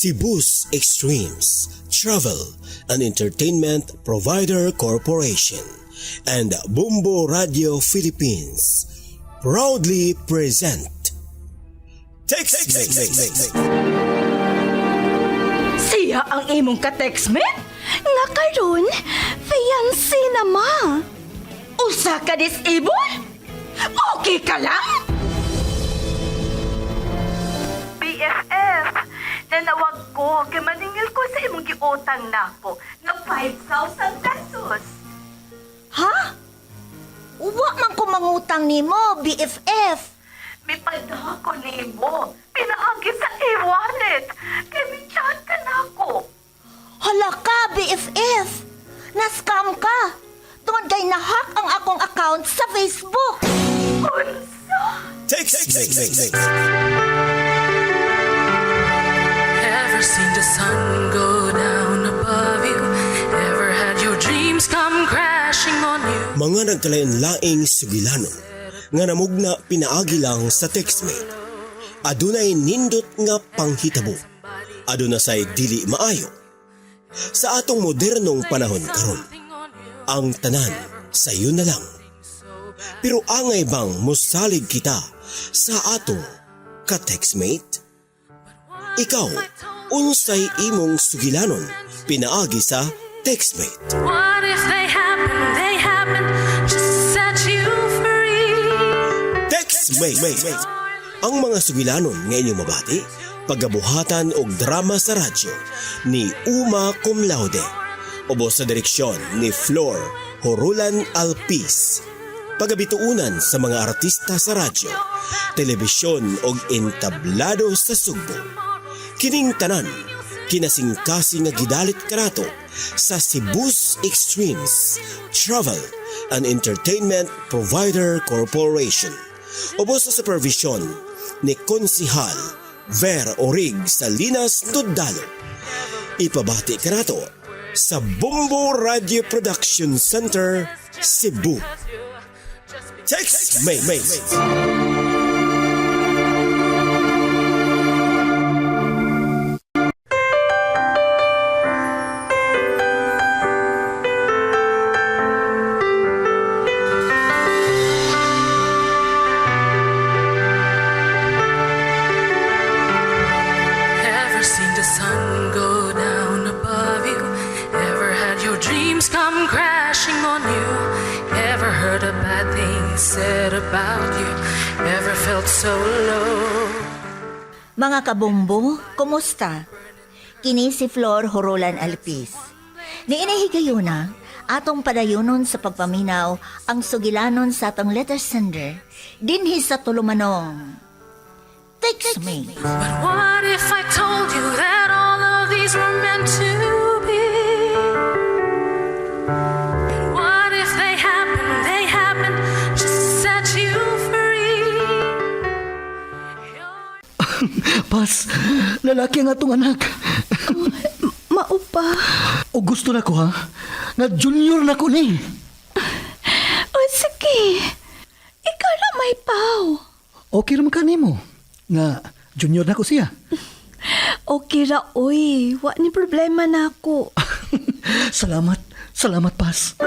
Cebu's Extremes Travel and Entertainment Provider Corporation and Bumbo Radio Philippines proudly present TextMate. Siya ang imong ka-textmate? Nga karon, fiancé na ma. Usa ka disable? Okay ka lang? BFF, nanawag ko kay maningil ko sa imong giutang nako nga 5,000 pesos. Ha? Wa man ko mangutang nimo, BFF. May padaha ko nimo. Pinaagi sa e-wallet. Kay may chat ka nako. Hala ka, BFF. Na-scam ka. Tungod kay nahack ang akong account sa Facebook. Unsa? TextMate. Ever seen the sun go down above you? Ever had your dreams come crashing on you? Mga nagkalain-laing sugilanon nga namugna pinaagi lang sa TextMate. Adunay nindot nga panghitabo. Aduna say dili maayo. Sa atong modernong panahon karon, ang tanan sayo na lang. Pero angay bang musalig kita sa atong ka-TextMate? Ikaw, unsay imong sugilanon pinaagi sa TextMate? What if they happen just to set you free? TextMate. Ang mga sugilanon nga inyong mabati, pagabuhatan og drama sa radyo ni Uma Cum Laude. Ubos sa direksyon ni Flor Horulan Alpis. Pagabituunan sa mga artista sa radyo, telebisyon og entablado sa Sugbo. Kining tanan, kinasingkasing nga gidalit kanato sa Cebu's Extremes Travel and Entertainment Provider Corporation. Ubos sa supervision ni Konsihal Ver Orig Salinas Tudalo. Ipabati kanato sa Bumbo Radio Production Center, Cebu. TextMate. Ever seen the sun go down above you? Ever had your dreams come crashing on you? Ever heard a bad thing said about you? Ever felt so low? Mga kabumbo, kumusta? Kini si Flor Horulan Alpis. Niinahigayuna, atong padayunon sa pagpaminaw ang sugilanon sa atong letter sender dinhi sa tulumanong TextMate. But what if I told you that all of these were meant to be? And what if they happen just to set you free? Pas, lalaki ang atong anak. Maupa. O gusto na ko ha, na junior na ko ni. O sige, ikaw na may pau. Okay naman ka mo, nga junior na ko siya. Okay ra, oy. Wa ni problema na ako. Salamat Pas.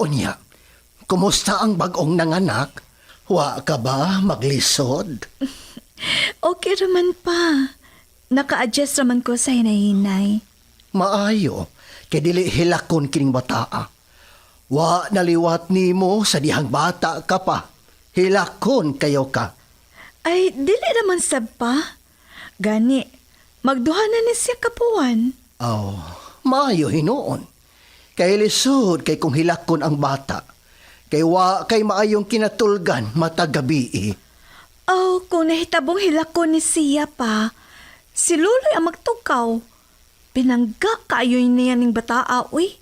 Unya, kumusta ang bagong nanganak? Wa ka ba maglisod? Okay raman pa. Naka-adjust raman ko sa hinay-hinay. Maayo, kay dili hilakon kining bataa. Wa naliwat nimo sa dihang bata ka pa. Hilakon kayo ka. Ay, dili naman sab pa. Gani, magduha na ni siya kapuan. Oh, maayo hinoon. Kay lisod kay kung hilakon ang bata. Kay wa kay maayong kinatulgan matagabi. Oh, kung nahitabong hilakon ni siya pa, si Luloy ang magtukaw. Pinangga kaayo niya ning bataa, uy.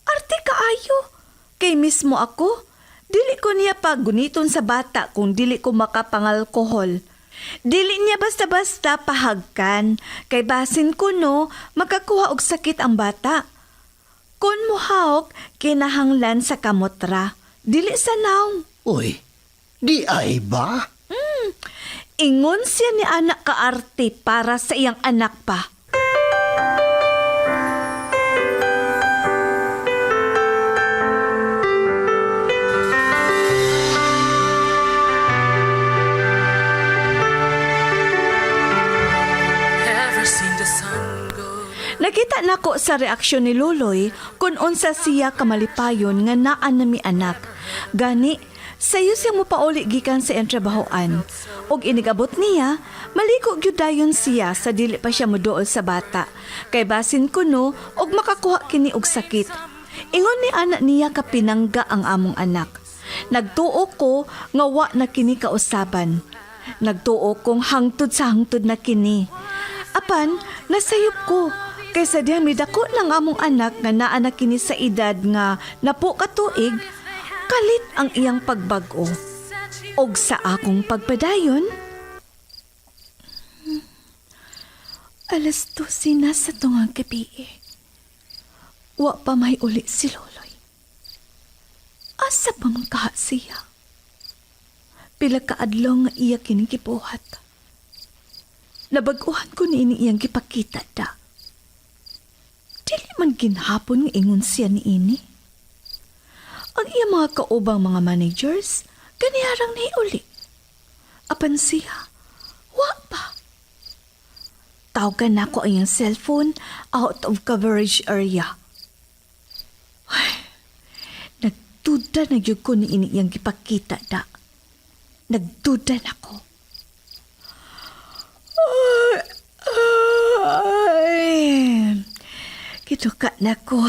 Arte kaayo. Kay mismo ako, dili ko niya pa guniton sa bata kung dili ko makapangalkohol. Dili niya basta-basta pahagkan, kay basin ko no, makakuha og sakit ang bata. Kun muhawk, kinahanglan sa kamotra, dili sa naong. Uy, di ay ba? Ingon siya ni anak kaarte para sa iyang anak pa. Ever seen the sun go? Nakita nako sa reaksyon ni Luloy kung unsa siya kamalipayon nga naa na mi anak. Gani, sayo siya mo pauli gikan sa entrabahoan. Og inigabot niya, maligo gyud dayon siya sa dili pa siya moduol sa bata. Kay basin kuno og makakuha kini og sakit. Ingon ni anak niya kapinangga ang among anak. Nagtuo ko nga wa na kini kausaban. Nagtuo kong hangtod sa hangtod na kini. Apan, nasayop ko. Kaysa diha midako lang among anak nga naa na kini sa edad nga napo katuig, kalit ang iyang pagbag-o. Og sa akong pagpadayon, alas 12 na sa tungang gabi. Wa pa may uli si Loloy. Asa pa man kaha siya? Pila kaadlaw nga iya kini gibuhat. Nabaguhan ko ni iyang gipakita da. Dili man ginhapon nga ingon siya ni ini. Ang iya mga kaubang mga managers, ganiharang ni uli. Apan siya, wa pa. Tawagan ako ang iyang cellphone out of coverage area. Ay, nagduda na yun ko ni ini iyang gipakita da. Nagduda na ko. Ay, kituka na ko.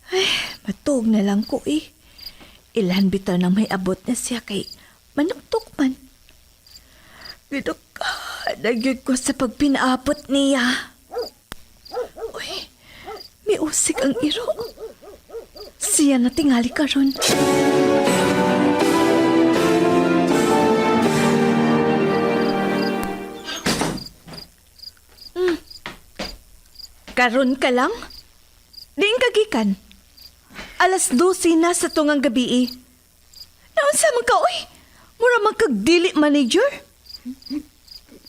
Ay, matug na lang ko eh. Ilan bitaw nang may abot na siya kay manuktok man. Kituka, nagyod ko sa pagpinaabot niya. Uy, may usik ang iro. Siya na tingali karon. Karon ka lang? Diin kagikan. Alas 12 na sa tungang gabi. Naunsa man ka, oy? Mura magkagdili manager?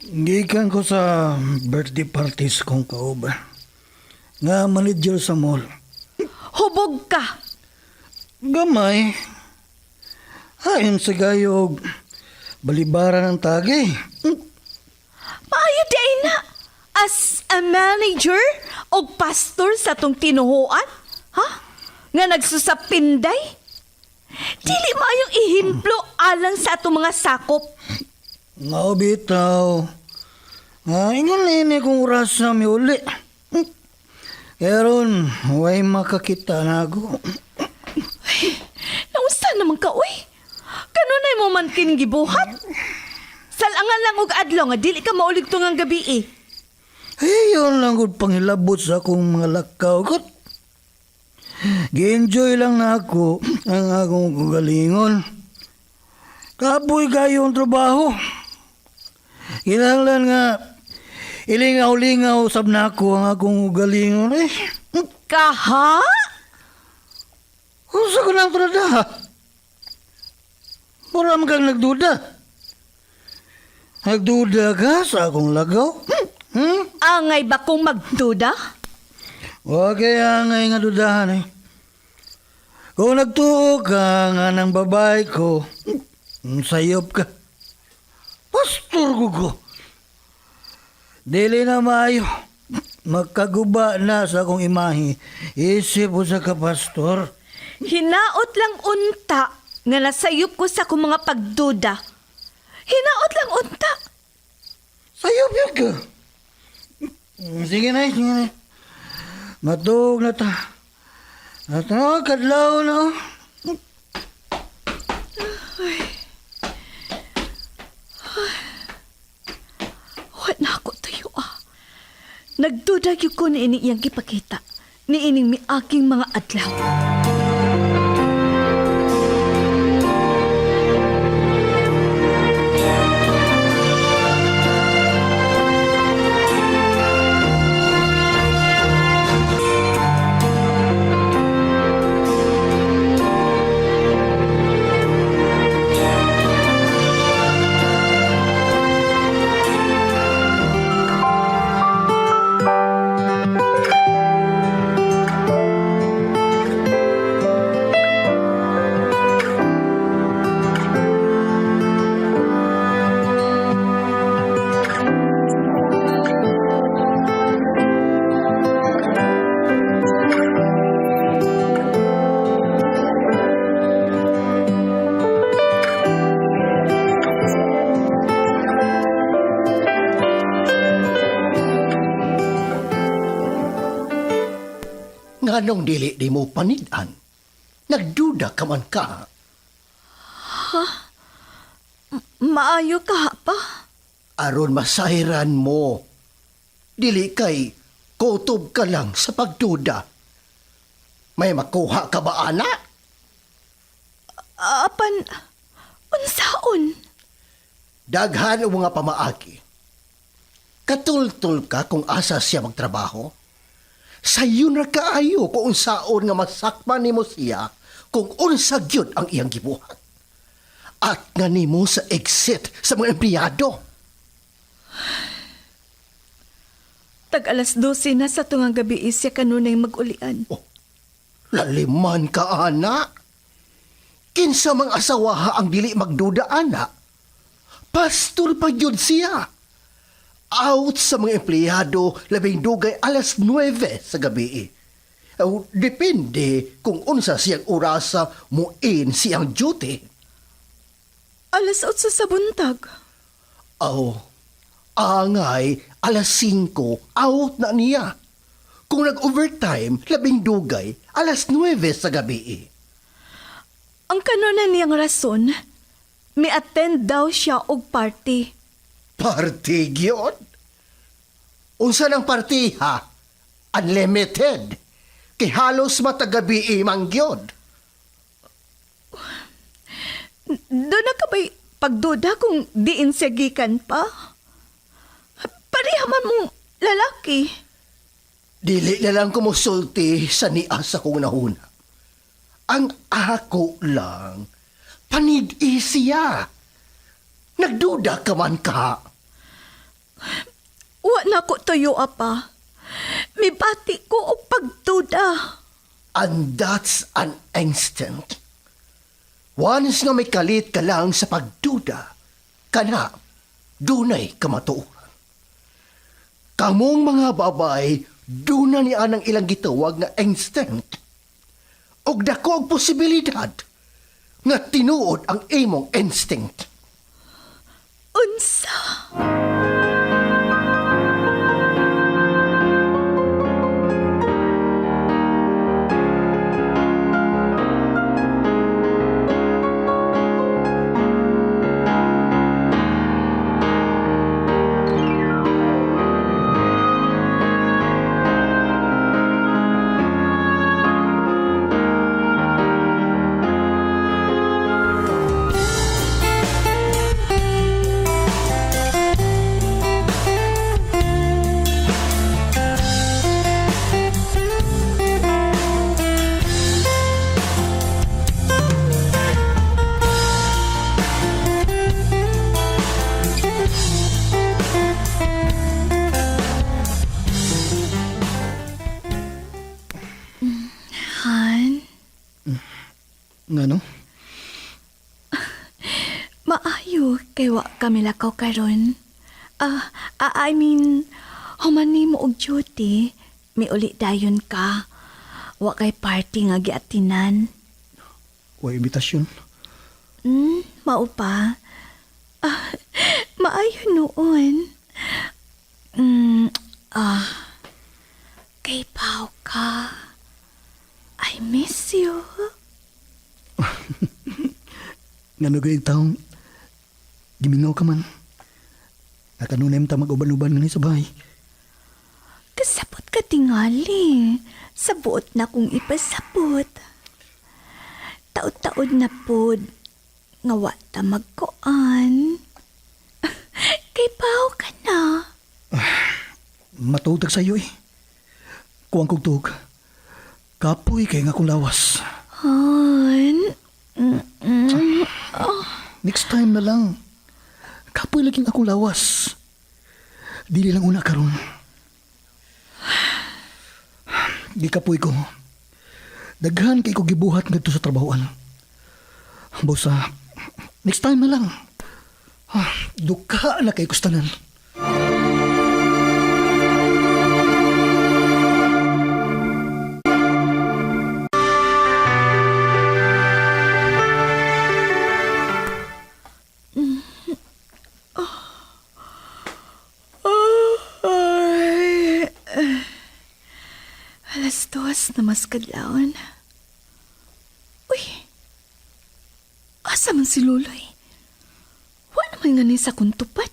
Gikan ko sa birthday parties kong kauban. Nga manager sa mall. Hubog ka. Gamay. Hayon sa gayog. Balibara ng tagay. Maayo di ay na. As a manager o pastor sa tong tinuhuan? Ha? Nga nagsusapinday? Dili maayong ihimplo alang sa atong mga sakop. Nga bitaw. Nga ingon nini kong oras na mi uli. Karon, way makakita na ako. Nausa naman ka, uy? Kanunay mo man kinigibuhat? Salangan lang og adlaw nga dili ka maulig tungang gabi eh. Ayun lang gud pangilabot sa akong mga lakaw kot. Gi-enjoy lang na ako ang akong kagalingon. Kapoy kayo ang trabaho. Kinahanglan nga ilingaw-lingaw sab na ako ang akong kagalingon eh. Kaha? Unsa ko lang trada? Mura man kang nagduda. Nagduda ka sa akong lagaw? Angay ba kong magduda? Huwag kaya ngay nga dudahan eh. Kung nagtuo ka nga ng babae ko, sayop ka. Pastor ko. Dili na maayo. Magkaguba na sa akong imahe. Isip ko sa kapastor. Hinaot lang unta nga nasayop ko sa akong mga pagduda. Hinaot lang unta. Sayop yun ka. Sige na, sige na. Matug na ta. At ano, kadlaw na. What na ako tayo Nagduda yung ko ni ini iyang gipakita. Ni ining mi aking mga adlaw. Nganong dili di mo panidan? Nagduda ka man ka. Maayo ka pa? Aron masairan mo. Dili kay kutob ka lang sa pagduda. May makuha ka ba, anak? Apan, unsaon? Daghan o mga pamaagi. Katultul ka kung asa siya magtrabaho. Sayo na kaayo kung unsaon nga masakman nimo siya kung unsa gyud ang iyang gibuhat. At nga nimo sa exit sa mga empleyado. Tag alas 12 na sa tungang gabi isya kanunay mag-ulian. Laliman ka, anak. Kinsa mang asawaha ang dili magduda, anak. Pastor pa yun siya. Out sa mga empleyado, labing dugay alas 9 sa gabi. Depende kung unsa siyang orasa muin siyang duty. Alas 8 sa buntag. Angay, alas 5, out na niya. Kung nag-overtime, labing dugay, alas 9 sa gabi. Ang kanunan niyang rason, may attend daw siya og party. Party gyud? Unsa ng party, ha? Unlimited. Kay halos matagabi imang gyud. Doon na ka ba'y pagduda kung diin siya gikan pa? Parihaman mong lalaki. Dili na lang kumusulti sa nias akong nahuna. Ang ako lang, panid-i siya. Nagduda ka man ka. Wa na ko tuyo, apa. May bati ko o pagduda. And that's an instinct. Once nga may kalit ka lang sa pagduda, kana, dunay kamatuoran. Kamong mga babay, duna ni anang ilang gitawag nga instinct. Og dako ang posibilidad nga tinuod ang imong instinct. Unsa? Ngano? Maayo kay wa kami lakaw karon. I mean, human mo og duty, may uli dayon ka. Wa kay party nga giatinan. Wa imbitasyon. Mao pa. Maayo noon. Kay Pao ka. I miss you. Nga nagay taong gimingaw ka man. Nakanunem ta mag-uban-uban nga ni sa bahay. Kasabot ka tingali. Sabot na kung ipasabot. Taod-taod na pod. Nga wata magkoan. Kay Pao ka na. Matutag sa'yo eh. Kuwang kong tug. Kapoy kay nga kong lawas. Han. Next time na lang. Kapoy laging akong lawas. Dili lang una karon. Di kapoy ko. Daghan kay ko gibuhat ngadto sa trabahoan. Bosa, next time na lang. Duka na kay kustanan. Alas 2 na mas kadlaon. Uy, asa man si Luloy? Wala naman nga ni sa kuntupad.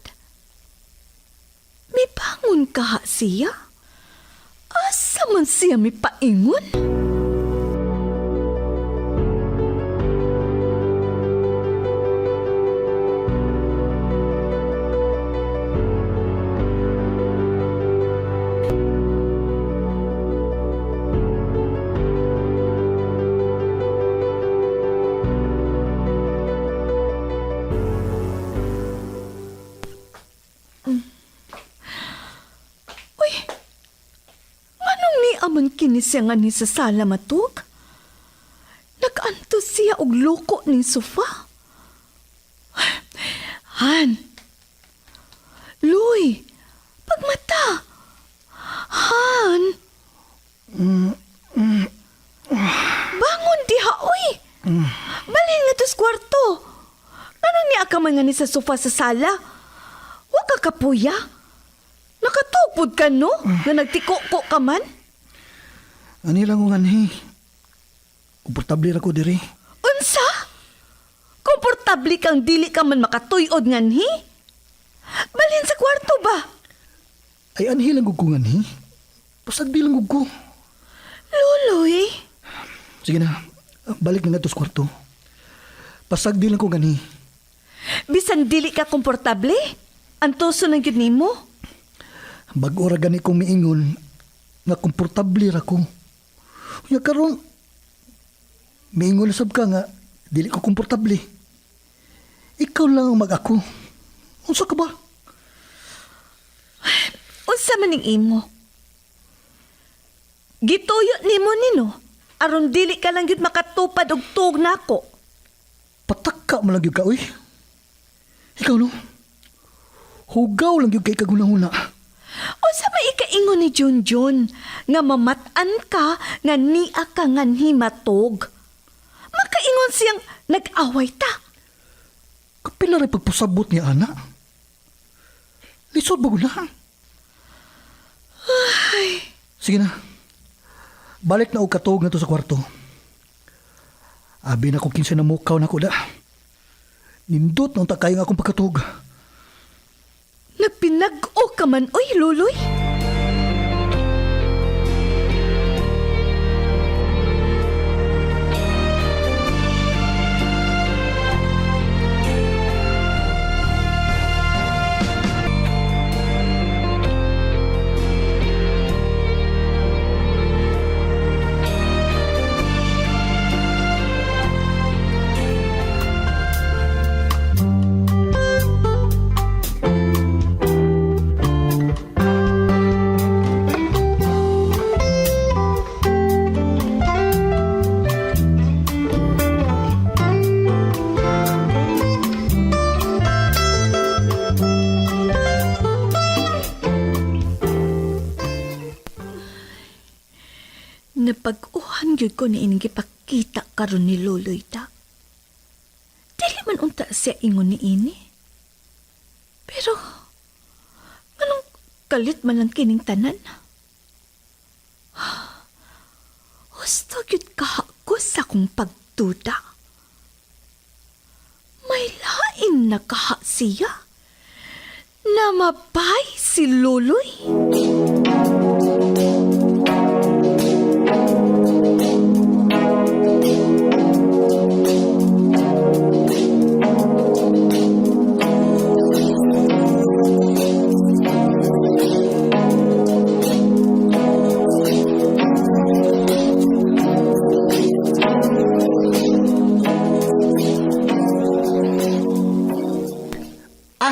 May bangon ka ha siya? Asa man siya may paingon? Aman kini siya nga ni sa sala matug. Nag-anto siya og loko ni sofa. Han. Luy. Pagmata. Han. Bangon diha, uy. Balhin nga to sa kwarto. Anong niya ka man nga ni sa sofa sa sala? Huwag ka kapuya. Nakatupod ka, no? Na nagtiko-ko ka man? Ani lang kong anhi. Komportable ra ko diri. Unsa? Komportable kang dili ka man makatuyod nganhi? Balhin sa kwarto ba? Ay anhi lang kong anhi. Pasagdi lang ko. Luloy? Sige na, balik na nga to sa kwarto. Pasagdi lang kong anhi. Bisan dili ka komportable? Antoso ng yun nimo? Bago ra gani kong miingon nga komportable ra ko. Unya karon miingon na sab ka nga dili ko komportable. Ikaw lang ang mag-ako. Unsa ka ba? Unsa man ning imo? Gituyo nimo nino aron dili ka lang gyud makatupad og tuog nako. Patakka man lang gyud ka, uy. Ikaw no? Hugaw lang gyud kay kaguna-una. Unsa may ikaingon ni Junjun nga mamatan ka nga niya ka nganhi matog? Makaingon siyang nag-away ta. Kapila rin pagpasabot ni Ana. Lisod ba guna? Sige na. Balik na og katog na to sa kwarto. Abi na ko kinsa na mukaw na ko da. Nindot nang takay nga akong pagkatog. Nagpinag-o ka man, oy, Luloy. Napag-uhan gyud ko ni ining gipakita karon ni Luloy ta. Dili man unta siya ingon ni ini. Pero, anong kalit man lang kining tanan? Gusto gyud kahako sa akong pagtuda. May lain na kaha siya na mabay si Luloy.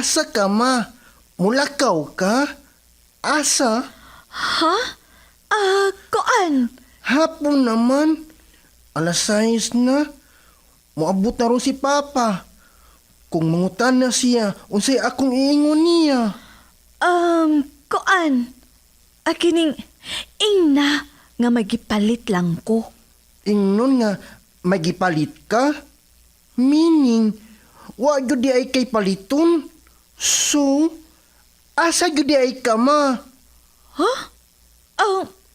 Asa ka, ma? Mulakaw ka? Asa? Ha? Koan? Hapon naman. Alas 6 na. Moabot na ron si Papa. Kung mangutan na siya, unsay akong iingon niya. Koan? Kining ina nga magipalit lang ko. Ingnon nga, magipalit ka? Meaning, wa gyud di ay kay paliton. So, asa gyud di ay ka, ma? Ha?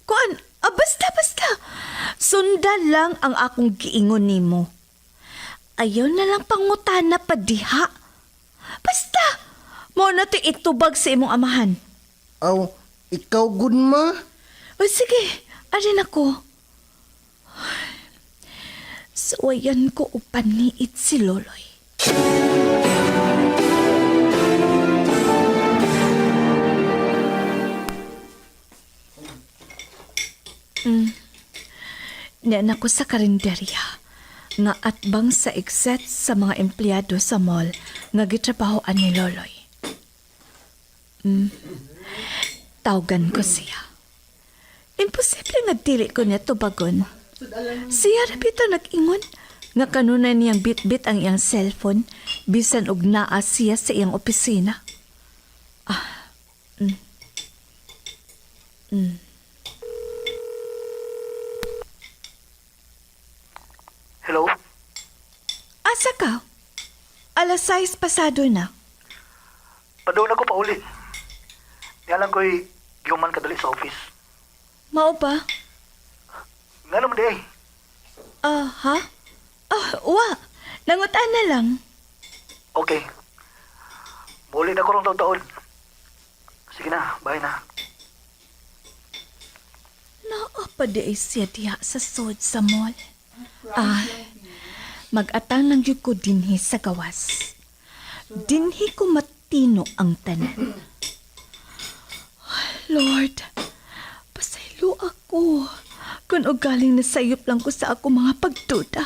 Koan? Basta. Sundan lang ang akong giingon nimo. Ayaw na lang pangutana pa diha. Basta, mo na ti itubag sa imong amahan. Aw, ikaw gud, ma? O sige, arin ako. Suwayan ko upaniit si Loloy. Niyan ako sa karinderya nga atbang sa exet sa mga empleyado sa mall nga gitrabahoan ni Loloy. Tawgan ko siya. Imposible nga dili ko niya tubagon. Siya rapito nag-ingon nga kanunay niyang bit-bit ang iyang cellphone bisan og naa siya sa iyang opisina. Hello? Asa ka? Alas 6 pasado na. Padoon ako pa uli. Nga lang ko'y human kadali sa office. Mao ba? Nga naman di ay. Ha? Wa. Nangutan na lang. Okay. Muli na ko rong taon-taon. Sige na, bye na. Naa pa di ay siya diha sa sod sa mall. Mag-atang lang yun ko dinhi sa gawas. Dinhi ko matino ang tanan. Lord, pasaylo ako kung ugaling nasayop lang ko sa ako mga pagduda.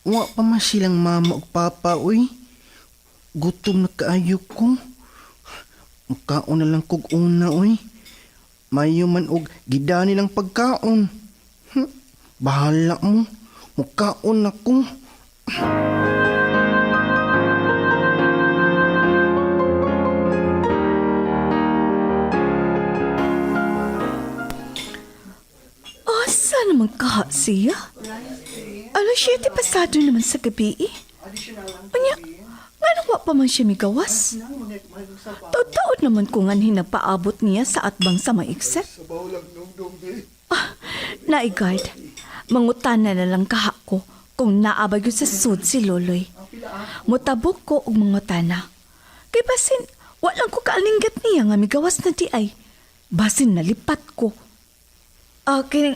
Wa pa man silang mama o papa, uy. Gutom na kaayo ko. Makaon na lang kog una, uy. Mayo man og gidani lang pagkaon. Bahala mo. Makaon na ko. Asa naman kaha siya? Alas 7 pasado naman sa gabi eh. Anya, nga nawa pa man siya migawas. Taon naman ko nga hinagpaabot niya sa atbang sa maikset. Naigard, mangutana na lang kaha ko kung naabag yun sa sud si Loloy. Mutabok ko og mangutana. Kay basin, walang ko kaalinggat niya nga migawas na di ay. Basin nalipat ko. Okay,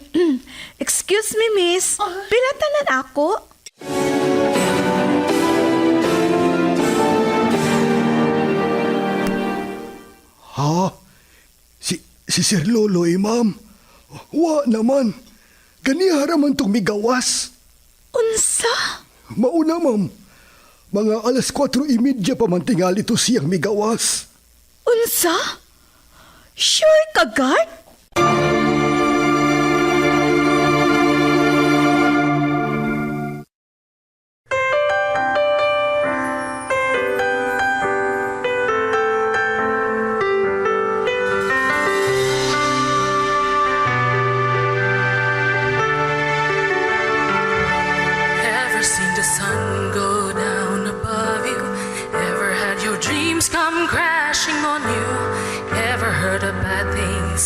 excuse me, miss. Pilatanan ako. Ha? Si Sir Loloy, ma'am? Wa naman. Ganihara man tong migawas. Unsa? Mauna, ma'am. Mga alas 4:30 pa man tingali to siyang migawas. Unsa? Sure ka, guard?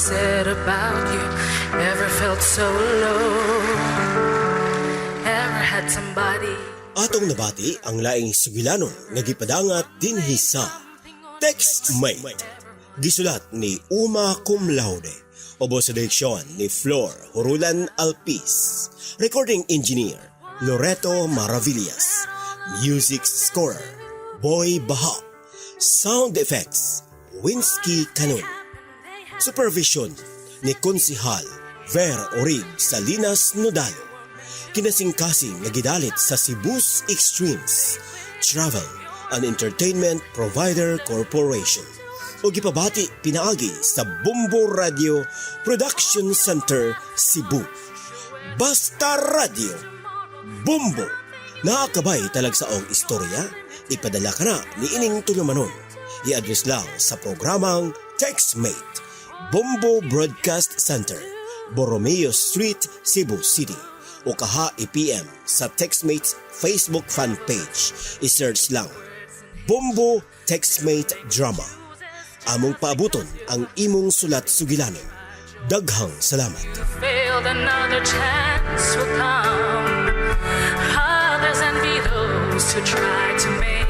said about you. Ever felt so low? Ever had somebody? Atong nabati ang laing sugilanon nga gipadangat dinhi sa Textmate. Gisulat ni Uma Cum Laude. Obo sa direksyon ni Flor Hurulan Alpiz. Recording engineer Loreto Maravillas. Music scorer Boy Baha. Sound effects Winsky Canon. Supervision ni Konsihal Ver Orig Salinas Nodalo. Kinasingkasing nga gidalit sa Cebu's Extremes Travel and Entertainment Provider Corporation o gipabati pinaagi sa Bumbo Radio Production Center, Cebu. Basta Radio Bumbo, nakakabay talagsaong istorya, ipadala ka na ni ining tulumanon. I-address lang sa programang Textmate, Bumbo Broadcast Center, Borromeo Street, Cebu City. O kaha i-PM sa Textmate's Facebook fan page. I-search lang Bumbo Textmate Drama. Among paabuton ang imong sulat sugilanon. Daghang salamat. Failed, another chance will come. Others envy those who try to make